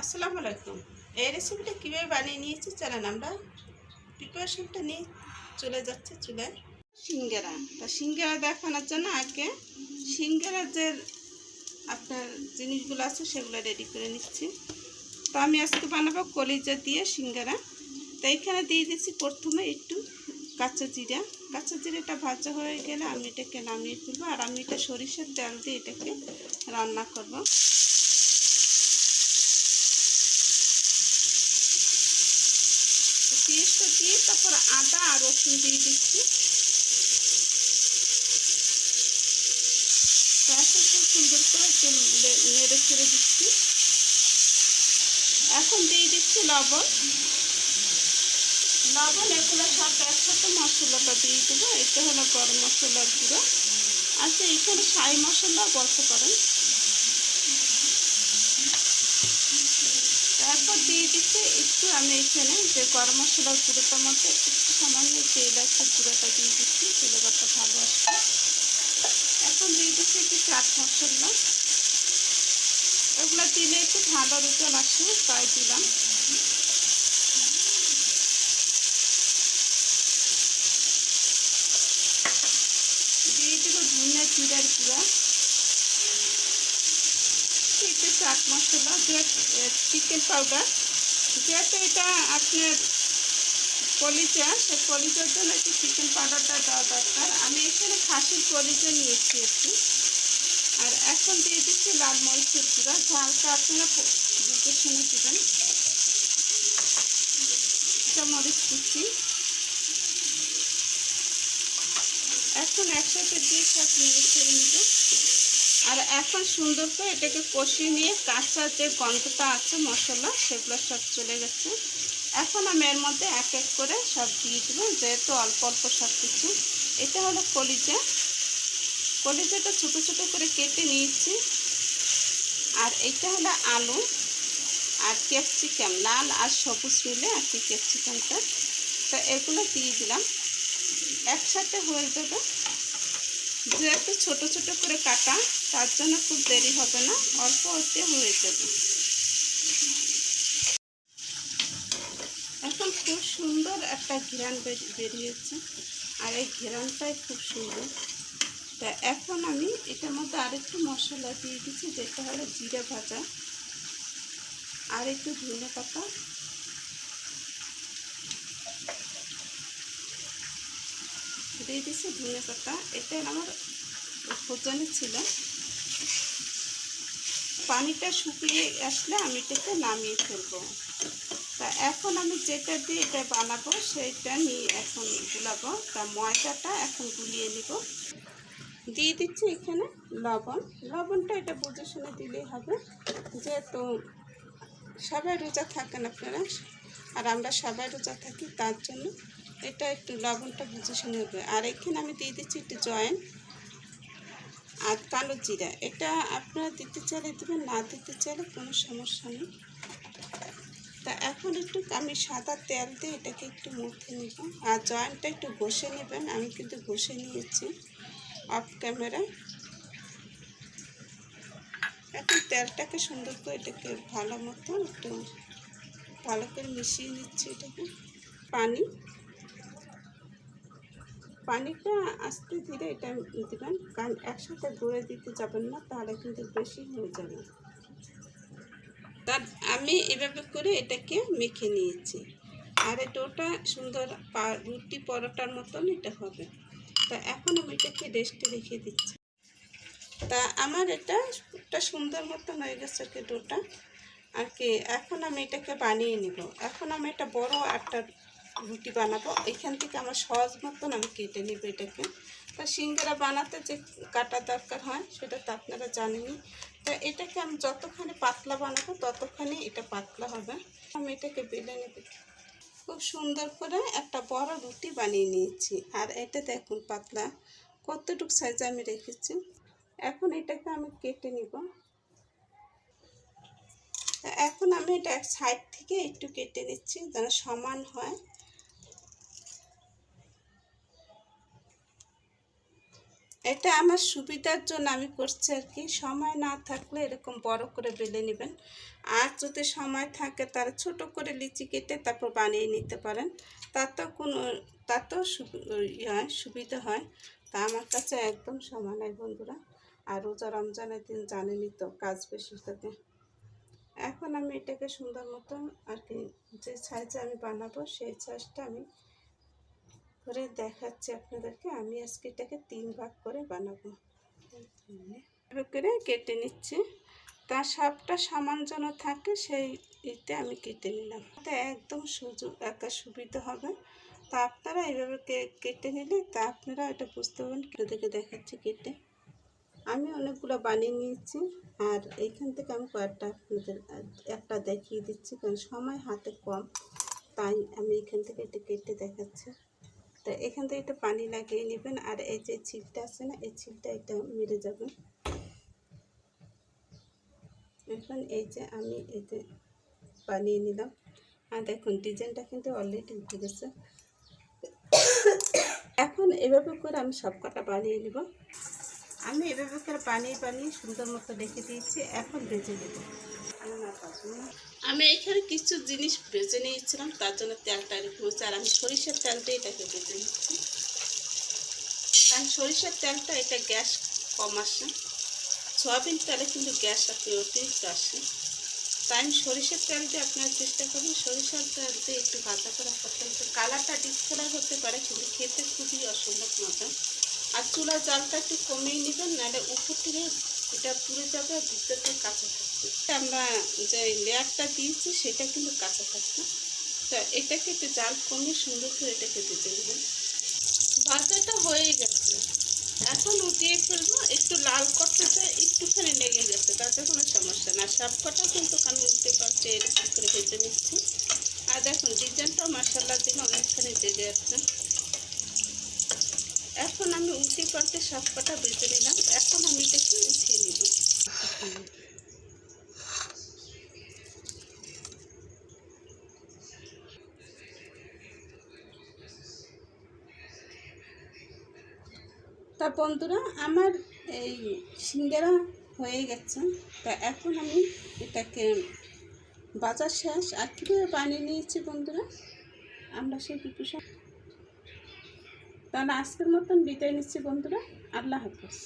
আসসালামু আলাইকুম। এই রেসিপিটা কীভাবে বানিয়ে নিয়েছি চলেন আমরা প্রিপারেশনটা নিয়ে চলে যাচ্ছে চুলায়। সিঙ্গারা, তা সিঙ্গারা দেখানোর জন্য আগে সিঙ্গারার যে আপনার জিনিসগুলো আছে সেগুলো রেডি করে নিচ্ছি। তো আমি আজকে বানাবো কলিজা দিয়ে সিঙ্গারা। তো এখানে দিয়ে দিচ্ছি প্রথমে একটু কাঁচা জিরা। কাঁচা জিরাটা ভাজা হয়ে গেলে আমি এটাকে নামিয়ে ফেলবো, আর আমি এটা সরিষার তেল দিয়ে এটাকে রান্না করবো। পেঁয়াজটা দিয়ে তারপর আদা আর রসুন দিয়ে দিচ্ছি। এখন খুব সুন্দর করে নেড়ে ছেড়ে দিচ্ছি। এখন দিয়ে দিচ্ছি লবণ। এগুলো সব একসাথে মশলাটা দিয়ে দেবো। এটা হলো গরম মশলার গুঁড়ো, আচ্ছা এখানে ছাই মশলা বলতে পারেন। তারপর দিয়ে দিচ্ছি একটু আমি এখানে যে গরম মশলার গুঁড়োটার মধ্যে একটু সামান্য তেল একটা গুঁড়োটা দিয়ে দিচ্ছি, ফ্লেভারটা ভালো আসবে। এখন দিয়ে দিচ্ছি একটু চাট মশলা। এগুলো দিলে একটু ভালো রেজাল্ট আসে, তাই দিলাম। দিয়ে দেবো ধনিয়া জিরার গুঁড়া, একটু চাট মশলা, চিকেন পাউডার। যেহেতু এটা আপনার কলিজা, সে কলিজার জন্য একটু চিকেন পাউডারটা দেওয়া দরকার। আমি এখানে খাসির কলিজা নিয়েছি একটু। আর এখন দিয়ে দিচ্ছি লাল মরিচের গুঁড়া, ঝালটা আপনারা বুঝে শুনে দেবেন। মরিচ কুচি এখন একসাথে দিয়ে সব নেড়ে ছেড়ে নেব। আর এখন সুন্দর করে এটাকে কষিয়ে নিয়ে কাঁচা যে গন্ধটা আছে মশলা সেগুলো সব চলে গেছে। এখন আমি এর মধ্যে এক এক করে সব দিয়ে দেবো, যেহেতু অল্প অল্প সব কিছু। এটা হলো কলিজা। কলিজাটা ছোটো ছোটো করে কেটে নিয়েছি। আর এটা হলো আলু আর ক্যাপসিকাম, লাল আর সবুজ মিলে আর কি ক্যাপসিকামটা। তো এগুলো দিয়ে দিলাম, একসাথে হয়ে যাবে। যেহেতু ছোটো ছোটো করে কাটা, তার জন্য খুব দেরি হবে না, অল্প অল্পে হয়ে যাবে। এখন খুব সুন্দর একটা ঘ্রাণ বেরিয়েছে, আর এই ঘ্রাণটাই খুব সুন্দর। তা এখন আমি এটার মধ্যে আরেকটু মশলা দিয়ে দিচ্ছি, যেটা হলো জিরা ভাজা আর একটু ধনে পাতা, দিয়ে দিচ্ছি ধনে পাতা। এটা আমার ভোজনে ছিল। পানিটা শুকিয়ে আসলে আমি এটাকে নামিয়ে ফেলবো। তা এখন আমি যেটা দিয়ে এটা বানাবো সেইটা নিয়ে এখন গুলাবো। তা ময়দাটা এখন গুলিয়ে নিব। দিয়ে দিচ্ছি এখানে লবণটা এটা বুঝে শুনে দিলেই হবে, যেহেতু সবাই রোজা থাকেন আপনারা, আর আমরা সবাই রোজা থাকি, তার জন্য এটা একটু লবণটা বুঝে শুনে হবে। আর এখানে আমি দিয়ে দিচ্ছি একটু জয়েন আর কালো জিরা। এটা আপনারা দিতে চাইলে দেবেন, না দিতে চাইলে কোনো সমস্যা নেই। তা এখন একটু আমি সাদা তেল দিয়ে এটাকে একটু মুথে নেব। আর জয়েন্টটা একটু ঘষে নেবেন, আমি কিন্তু ঘষে নিয়েছি অফ ক্যামেরায়। এখন তেলটাকে সুন্দর করে এটাকে ভালো মতো একটু ভালো করে মিশিয়ে নিচ্ছি। এটাকে পানিটা আস্তে ধীরে এটা দেবেন, কারণ একসাথে গুঁড়ে দিতে যাবেন না, তাহলে কিন্তু বেশি হয়ে যাবে। তার আমি এভাবে করে এটাকে মেখে নিয়েছি। আর ডোটা সুন্দর রুটি পরোটার মতন এটা হবে। তা এখন আমি এটাকে রেস্টে রেখে দিচ্ছি। তা আমার এটা সুন্দর মতন হয়ে গেছে আর কি ডোটা আর কি। এখন আমি এটাকে বানিয়ে নিব। এখন আমি এটা বড় একটা রুটি বানাবো। এখান থেকে আমার সহজ মতন আমি কেটে নেব এটাকে। তা সিঙ্গারা বানাতে যে কাটা দরকার হয় সেটা তো আপনারা জানেনই। তা এটাকে আমি যতখানি পাতলা বানাবো ততখানি এটা পাতলা হবে। আমি এটাকে বেলে নেব। খুব সুন্দর করে একটা বড় রুটি বানিয়ে নিয়েছি। আর এটা দেখুন পাতলা কতটুকু সাইজে আমি রেখেছি। এখন এটাকে আমি কেটে নিব। এখন আমি এটা এক সাইড থেকে একটু কেটে নিচ্ছি যেন সমান হয়। এটা আমার সুবিধার জন্য আমি করছি আর কি। সময় না থাকলে এরকম বড় করে বেলে নেবেন, আর যদি সময় থাকে তাহলে ছোট করে লিচি কেটে তারপর বানিয়ে নিতে পারেন। তাতেও সুবিধা হয়। তা আমার কাছে একদম সময় নাই বন্ধুরা, আর রোজা রমজানের দিন জানেনই তো কাজ বেশি থাকে। এখন আমি এটাকে সুন্দর মতো আর কি যে সাইজে আমি বানাবো সেই সাইজটা আমি করে দেখাচ্ছি আপনাদেরকে। আমি আজকে এটাকে 3 ভাগ করে বানাবো। এভাবে করে কেটে নিচ্ছি, তার সবটা সমান যেন থাকে সেই ইতে আমি কেটে নিলাম, তাতে একদম সুবিধা হবে। তা আপনারা এইভাবে কেটে নিলে তা আপনারা এটা বুঝতে পারবেন। দেখে দেখাচ্ছি কেটে আমি অনেকগুলো বানিয়ে নিয়েছি, আর এইখান থেকে আমি কয়েকটা আপনাদের একটা দেখিয়ে দিচ্ছি, কারণ সময় হাতে কম, তাই আমি এখান থেকে এটা কেটে দেখাচ্ছি। তো এখান থেকে একটু পানি লাগিয়ে নেবেন, আর এই যে ছিলটা আছে না, এই ছিলটা এটা মেরে যাবে। এখন এই যে আমি এতে বানিয়ে নিলাম, আর দেখুন ডিজাইনটা কিন্তু অলরেডি উঠে গেছে। এখন এভাবে করে আমি সব কটা বানিয়ে নেব। আমি এভাবে করে বানিয়ে সুন্দর মতো রেখে দিয়েছি। এখন ভেজে নেব। আমি এখানে কিছু জিনিস ভেজে নিয়েছিলাম, তার জন্য তেলটা রেখেছি, আর আমি সরিষার তেল দিয়ে এটাকে ভেজে নিচ্ছি। কারণ সরিষার তেলটা এটা গ্যাস কম আসে, সয়াবিন তেলে কিন্তু গ্যাস আপনি অতিরিক্ত আসে। তাই আমি সরিষার তেল দিয়ে আপনারা চেষ্টা করবেন সরিষার তেল দিয়ে একটু ভাজা করা করতে হবে। কালারটা ডিসকালার হতে পারে, কিন্তু খেতে খুবই অসম্ভব মজা। আর চুলার জালটা একটু কমিয়ে নেবেন, নাহলে উপর থেকে এটা পুড়ে যাবে আর ভিতর থেকে কাঁচা থাকবে। আমরা যে লেয়ারটা দিয়েছি সেটা কিন্তু কাঁচা থাকবে। তো এটাকে একটু জাল কমিয়ে সুন্দর করে এটাকে ভেজে নেবেন। ভাজাটা হয়ে গেছে, এখন উঠিয়ে ফেলবো। একটু লাল করতেছে, একটুখানি লেগে গেছে, তাতে কোনো সমস্যা না। সবকটা কিন্তু আমি উঠতে পারছি, এরকম করে ভেজে নিচ্ছি। আর দেখুন ডিজাইনটাও মাশাআল্লাহ দিলে অনেকখানি জেগে যাচ্ছে। এখন আমি উল্টে পাল্টে সবকটা ভেজে নিলাম। এখন আমি এটাকে উঠিয়ে নিব। তা বন্ধুরা আমার এই সিঙ্গারা হয়ে গেছে। তা এখন আমি এটাকে বাজার শেষ, আর কীভাবে বানিয়ে নিয়েছি বন্ধুরা আমরা সেই প্রিপারেশন। তাহলে আজকের মতন বিদায় নিচ্ছি বন্ধুরা, আল্লাহ হাফেজ।